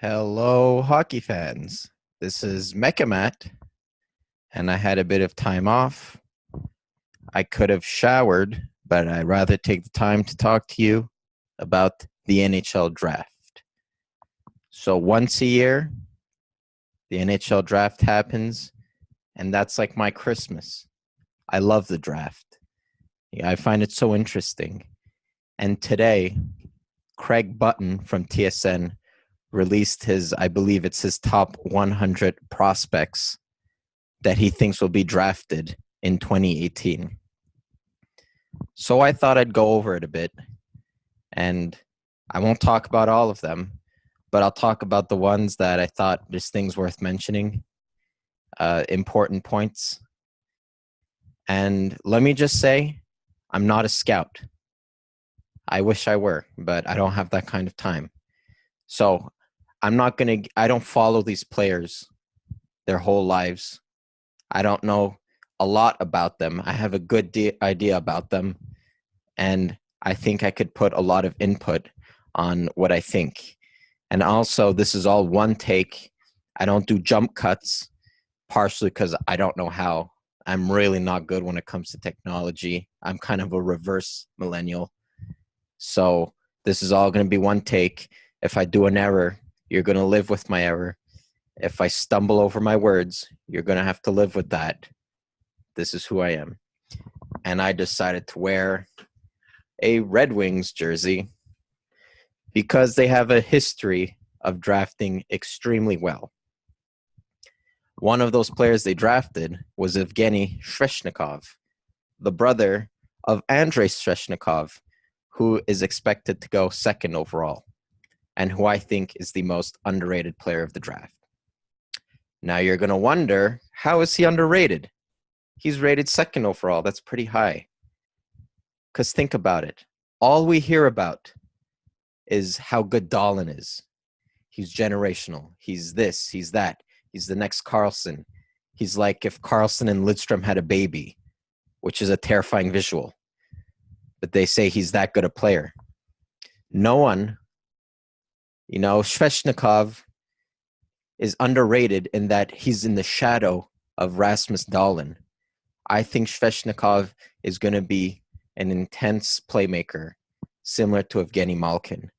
Hello, hockey fans. This is Mecca Matt, and I had a bit of time off. I could have showered, but I'd rather take the time to talk to you about the NHL draft. So once a year, the NHL draft happens, and that's like my Christmas. I love the draft. I find it so interesting. And today, Craig Button from TSN released I believe it's his top 100 prospects that he thinks will be drafted in 2018. So I thought I'd go over it a bit, and I won't talk about all of them, but I'll talk about the ones that I thought just things worth mentioning, important points. And let me just say, I'm not a scout. I wish I were, but I don't have that kind of time. So I don't follow these players their whole lives. I don't know a lot about them. I have a good idea about them, and I think I could put a lot of input on what I think. And also, this is all one take. I don't do jump cuts, partially because I don't know how. I'm really not good when it comes to technology. I'm kind of a reverse millennial. So this is all going to be one take. If I do an error, you're going to live with my error. If I stumble over my words, you're going to have to live with that. This is who I am. And I decided to wear a Red Wings jersey because they have a history of drafting extremely well. One of those players they drafted was Evgeny Svechnikov, the brother of Andrei Svechnikov, who is expected to go second overall, and who I think is the most underrated player of the draft. Now you're going to wonder, how is he underrated? He's rated second overall. That's pretty high. Because think about it. All we hear about is how good Dahlin is. He's generational. He's this, he's that. He's the next Carlson. He's like if Carlson and Lidstrom had a baby, which is a terrifying visual. But they say he's that good a player. No one, Svechnikov is underrated in that he's in the shadow of Rasmus Dahlin. I think Svechnikov is going to be an intense playmaker, similar to Evgeny Malkin.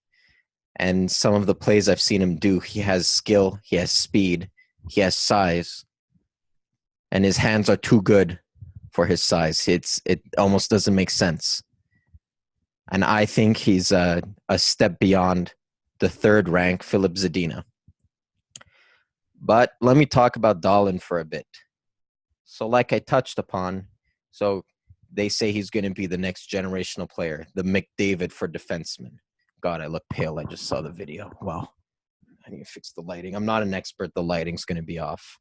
And some of the plays I've seen him do, he has skill, he has speed, he has size, and his hands are too good for his size. It almost doesn't make sense. And I think he's a step beyond the third rank Philip Zadina. But let me talk about Dahlin for a bit. So like I touched upon, so they say he's going to be the next generational player, the McDavid for defensemen. God, I look pale. I just saw the video. Wow. I need to fix the lighting. I'm not an expert. The lighting's going to be off.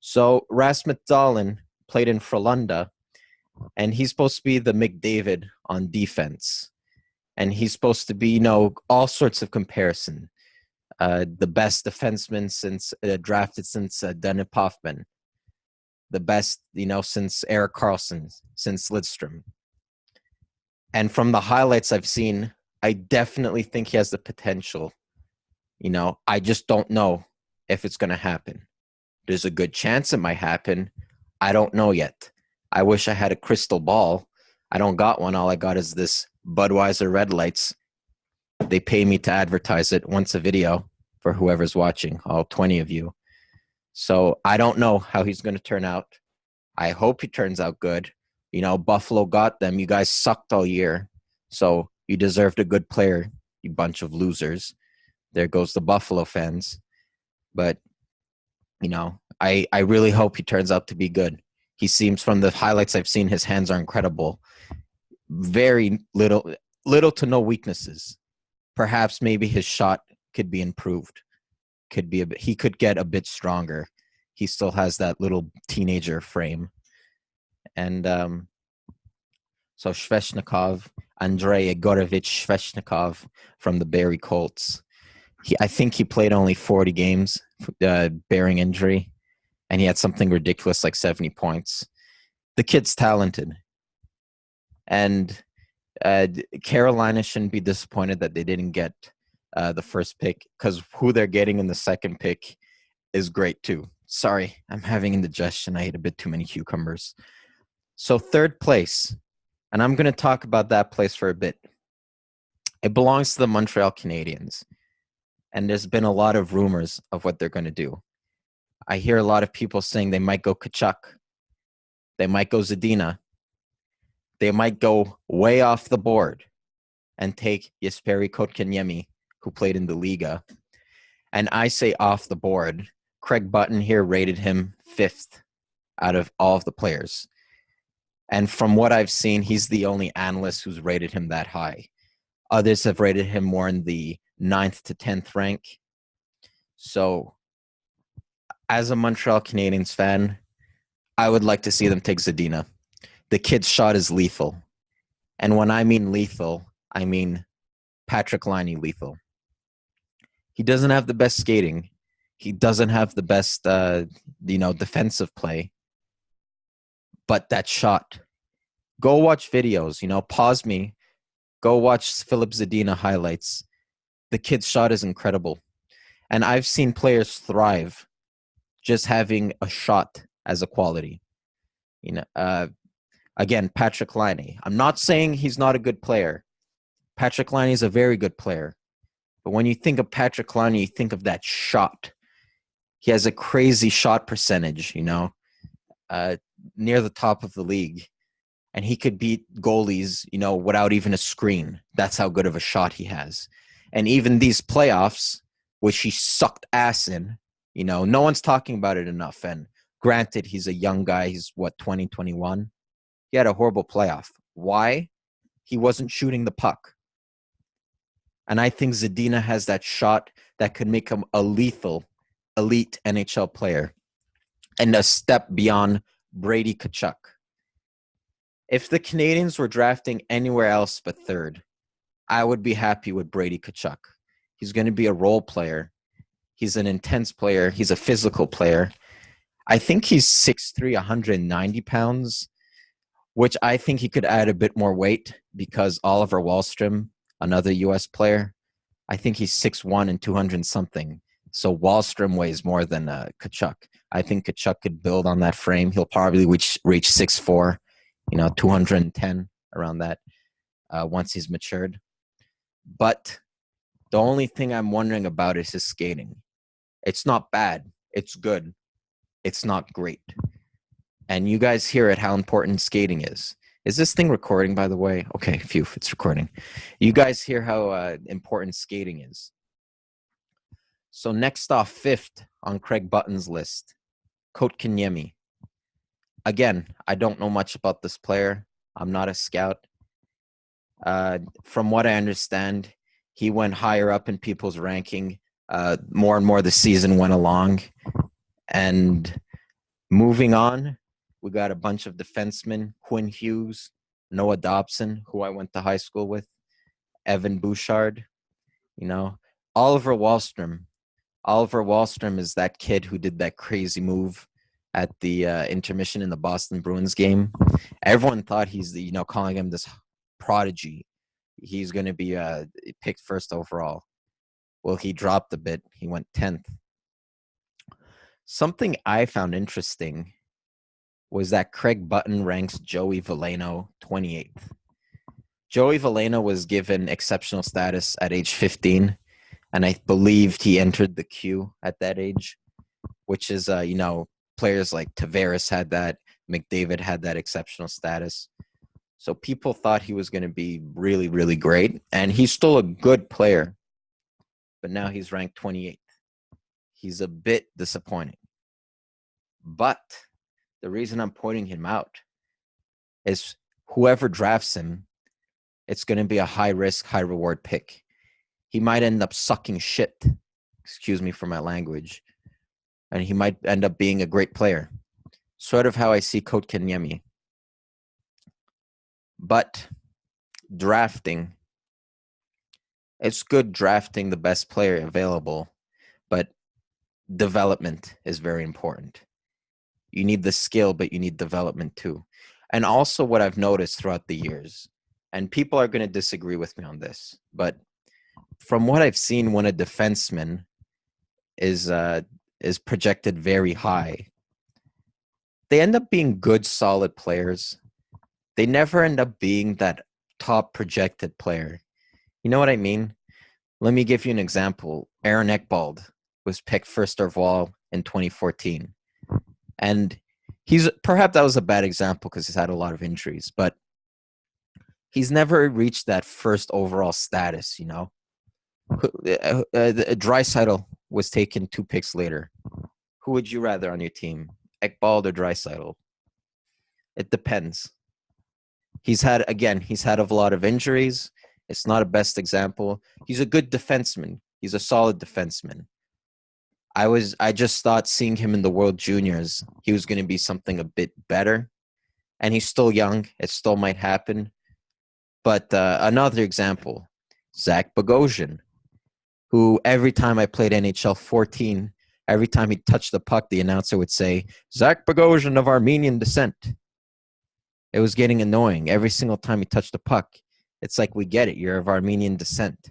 So Rasmus Dahlin played in Frölunda, and he's supposed to be the McDavid on defense. And he's supposed to be, all sorts of comparison. The best defenseman since drafted since Dennis Hoffman. The best, since Erik Karlsson, since Lidstrom. And from the highlights I've seen, I definitely think he has the potential. I just don't know if it's going to happen. There's a good chance it might happen. I don't know yet. I wish I had a crystal ball. I don't got one. All I got is this Budweiser Red Lights. They pay me to advertise it once a video for whoever's watching, all 20 of you. So I don't know how he's going to turn out. I hope he turns out good. Buffalo got them. You guys sucked all year. So you deserved a good player, you bunch of losers. There goes the Buffalo fans. But, I really hope he turns out to be good. He seems, from the highlights I've seen, his hands are incredible. Very little to no weaknesses. Perhaps maybe his shot could be improved. He could get a bit stronger. He still has that little teenager frame. And so Svechnikov, Andrei Egorovich Svechnikov from the Barrie Colts. I think he played only 40 games, bearing injury, and he had something ridiculous like 70 points. The kid's talented. And Carolina shouldn't be disappointed that they didn't get the first pick, because who they're getting in the second pick is great too. Sorry, I'm having indigestion. I ate a bit too many cucumbers. So third place, and I'm going to talk about that place for a bit. It belongs to the Montreal Canadiens, and there's been a lot of rumors of what they're going to do. I hear a lot of people saying they might go Tkachuk, they might go Zadina, they might go way off the board and take Jesperi Kotkaniemi, who played in the Liga. And I say off the board. Craig Button here rated him 5th out of all of the players. And from what I've seen, he's the only analyst who's rated him that high. Others have rated him more in the 9th to 10th rank. So as a Montreal Canadiens fan, I would like to see them take Zadina. The kid's shot is lethal. And when I mean lethal, I mean Patrick Laine lethal. He doesn't have the best skating. He doesn't have the best, defensive play. But that shot, go watch videos, pause me. Go watch Philip Zadina highlights. The kid's shot is incredible. And I've seen players thrive just having a shot as a quality. Again, Patrick Laine. I'm not saying he's not a good player. Patrick Laine is a very good player. But when you think of Patrick Laine, you think of that shot. He has a crazy shot percentage, near the top of the league. And he could beat goalies, without even a screen. That's how good of a shot he has. And even these playoffs, which he sucked ass in, no one's talking about it enough. And granted, he's a young guy. He's, 20, 21? He had a horrible playoff. Why? He wasn't shooting the puck. And I think Zadina has that shot that could make him a lethal, elite NHL player and a step beyond Brady Tkachuk. If the Canadiens were drafting anywhere else but third, I would be happy with Brady Tkachuk. He's going to be a role player. He's an intense player. He's a physical player. I think he's 6'3", 190 pounds, which I think he could add a bit more weight because Oliver Wahlstrom, another U.S. player, I think he's 6'1" and 200-something. So Wahlstrom weighs more than Tkachuk. I think Tkachuk could build on that frame. He'll probably reach 6'4", 210, around that, once he's matured. But the only thing I'm wondering about is his skating. It's not bad. It's good. It's not great. And you guys hear it how important skating is. Is this thing recording, by the way? Okay, phew, it's recording. You guys hear how important skating is. So next off, 5th on Craig Button's list, Kotkaniemi. Again, I don't know much about this player. I'm not a scout. From what I understand, he went higher up in people's ranking more and more the season went along. And moving on, we got a bunch of defensemen, Quinn Hughes, Noah Dobson, who I went to high school with, Evan Bouchard, Oliver Wahlstrom. Oliver Wahlstrom is that kid who did that crazy move at the intermission in the Boston Bruins game. Everyone thought he's calling him this prodigy. He's going to be picked first overall. Well, he dropped a bit. He went 10th. Something I found interesting was that Craig Button ranks Joey Veleno 28th. Joey Veleno was given exceptional status at age 15, and I believed he entered the queue at that age, which is, players like Tavares had that, McDavid had that exceptional status. So people thought he was going to be really, really great, and he's still a good player, but now he's ranked 28th. He's a bit disappointing. But the reason I'm pointing him out is whoever drafts him, it's going to be a high-risk, high-reward pick. He might end up sucking shit, excuse me for my language, and he might end up being a great player. Sort of how I see Kotkaniemi. But drafting, it's good drafting the best player available, but development is very important. You need the skill, but you need development too. And also what I've noticed throughout the years, and people are going to disagree with me on this, but from what I've seen, when a defenseman is projected very high, they end up being good, solid players. They never end up being that top projected player. You know what I mean? Let me give you an example. Aaron Ekbald was picked first overall in 2014. And perhaps that was a bad example because he's had a lot of injuries, but he's never reached that first overall status, you know? Draisaitl was taken 2 picks later. Who would you rather on your team, Ekbald or Draisaitl? It depends. He's had a lot of injuries. It's not a best example. He's a good defenseman. He's a solid defenseman. I just thought seeing him in the World Juniors, he was going to be something a bit better. And he's still young. It still might happen. But another example, Zack Mcgowan, who every time I played NHL 14, every time he touched the puck, the announcer would say, Zack Mcgowan of Armenian descent. It was getting annoying. Every single time he touched the puck, it's like, we get it. You're of Armenian descent.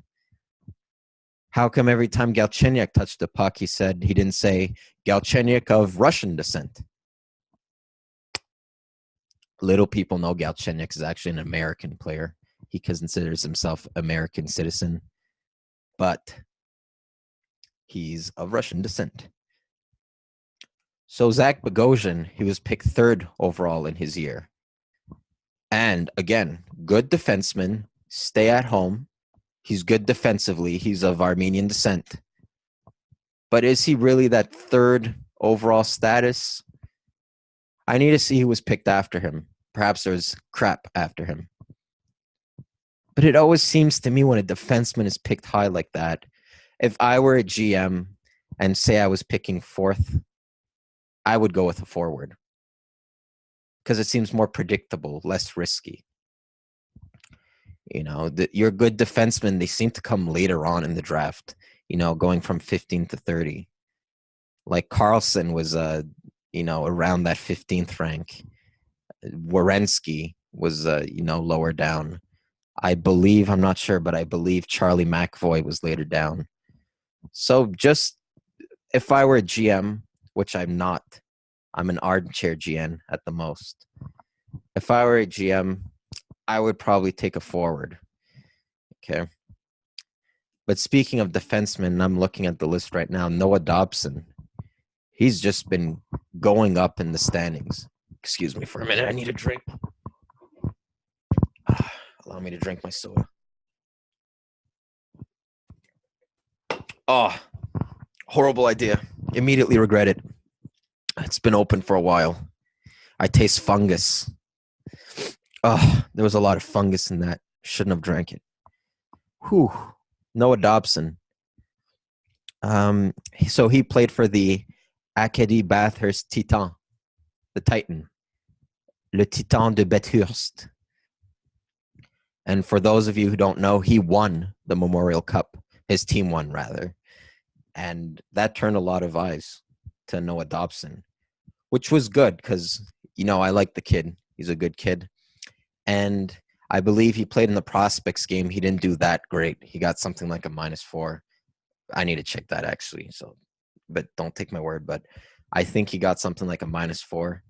How come every time Galchenyuk touched the puck, he didn't say Galchenyuk of Russian descent? Little people know Galchenyuk is actually an American player. He considers himself American citizen, but he's of Russian descent. So Zack Mcgowan, he was picked 3rd overall in his year. And again, good defenseman, stay at home. He's good defensively. He's of Armenian descent. But is he really that 3rd overall status? I need to see who was picked after him. Perhaps there's crap after him. But it always seems to me when a defenseman is picked high like that, if I were a GM and say I was picking 4th, I would go with a forward. Because it seems more predictable, less risky. You know, your good defensemen, they seem to come later on in the draft, you know, going from 15 to 30. Like Carlson was, around that 15th rank. Werenski was, lower down. I'm not sure, but I believe Charlie McAvoy was later down. So just if I were a GM, which I'm not, I'm an armchair GM at the most. If I were a GM, I would probably take a forward. Okay. But speaking of defensemen, I'm looking at the list right now. Noah Dobson. He's just been going up in the standings. Excuse me for a minute. I need a drink. Allow me to drink my soda. Oh, horrible idea. Immediately regret it. It's been open for a while. I taste fungus. Oh, there was a lot of fungus in that. Shouldn't have drank it. Whew. Noah Dobson. So he played for the Acadie Bathurst Titan, the Titan. Le Titan de Bathurst. And for those of you who don't know, he won the Memorial Cup. His team won, rather. And that turned a lot of eyes to Noah Dobson, which was good because, I like the kid. He's a good kid. And I believe he played in the prospects game. He didn't do that great. He got something like a -4. I need to check that, actually. But don't take my word. But I think he got something like a -4.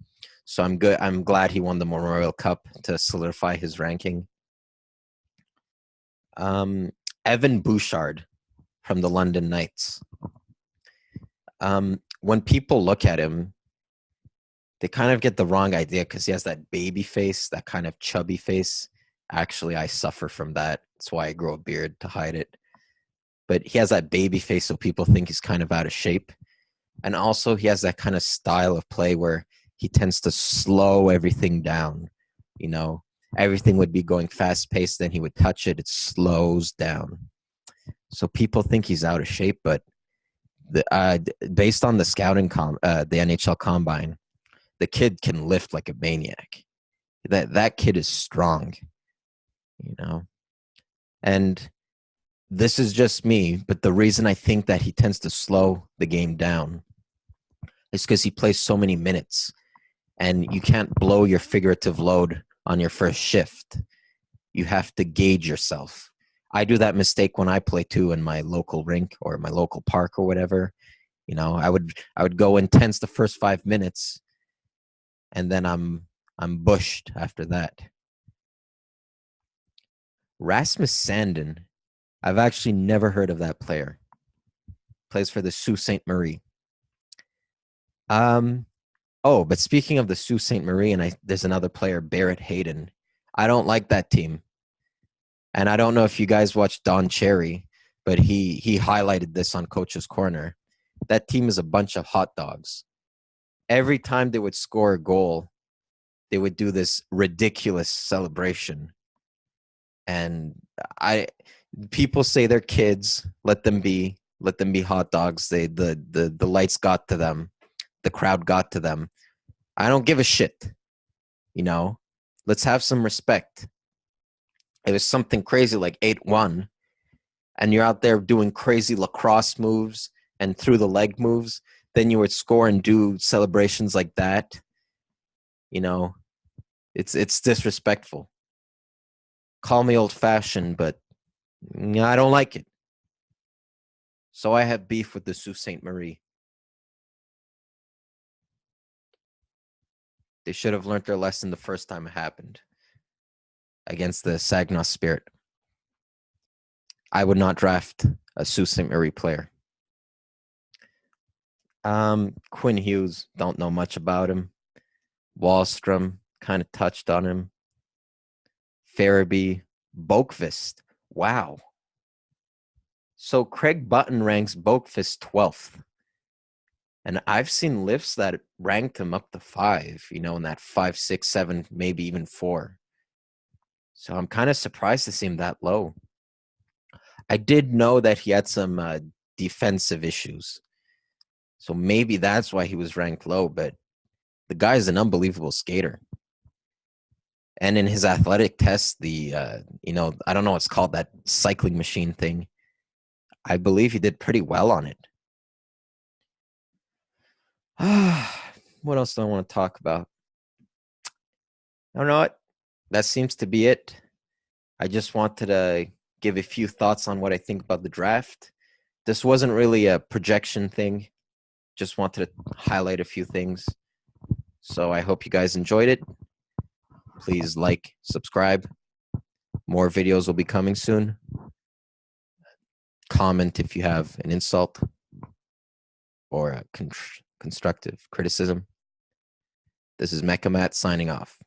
So I'm good. I'm glad he won the Memorial Cup to solidify his ranking. Evan Bouchard from the London Knights. When people look at him, they kind of get the wrong idea because he has that baby face, that kind of chubby face. Actually, I suffer from that. That's why I grow a beard, to hide it. But he has that baby face, so people think he's kind of out of shape. And also, he has that kind of style of play where he tends to slow everything down. Everything would be going fast-paced, then he would touch it. It slows down. So people think he's out of shape, but based on the scouting, the NHL Combine, the kid can lift like a maniac. That kid is strong, And this is just me, but the reason I think that he tends to slow the game down is because he plays so many minutes, and you can't blow your figurative load on your first shift. You have to gauge yourself. I do that mistake when I play too in my local rink or my local park or whatever. You know, I would go intense the first 5 minutes, and then I'm bushed after that. Rasmus Sandin. I've actually never heard of that player. Plays for the Sault Ste. Marie. Oh, but speaking of the Sault Ste. Marie, and there's another player, Barrett Hayden. I don't like that team. And I don't know if you guys watched Don Cherry, but he highlighted this on Coach's Corner. That team is a bunch of hot dogs. Every time they would score a goal, they would do this ridiculous celebration. And people say they're kids, let them be hot dogs. The lights got to them, the crowd got to them. I don't give a shit. You know, let's have some respect. It was something crazy like 8-1, and you're out there doing crazy lacrosse moves and through the leg moves. Then you would score and do celebrations like that. You know, it's disrespectful. Call me old-fashioned, but I don't like it. So I have beef with the Sault Ste. Marie. They should have learned their lesson the first time it happened against the Saginaw Spirit. I would not draft a Sault Ste. Marie player. Quinn Hughes, don't know much about him. Wallstrom, kind of touched on him. Farabee, Boqvist. Wow. So Craig Button ranks Boqvist 12th. And I've seen lifts that ranked him up to 5, you know, in that 5, 6, 7, maybe even 4. So I'm kind of surprised to see him that low. I did know that he had some defensive issues. So maybe that's why he was ranked low, but the guy's an unbelievable skater. And in his athletic test, I don't know what's called, that cycling machine thing, I believe he did pretty well on it. What else do I want to talk about? I don't know what. That seems to be it. I just wanted to give a few thoughts on what I think about the draft. This wasn't really a projection thing. Just wanted to highlight a few things. So I hope you guys enjoyed it. Please like, subscribe. More videos will be coming soon. Comment if you have an insult or a constructive criticism. This is Mecca Matt signing off.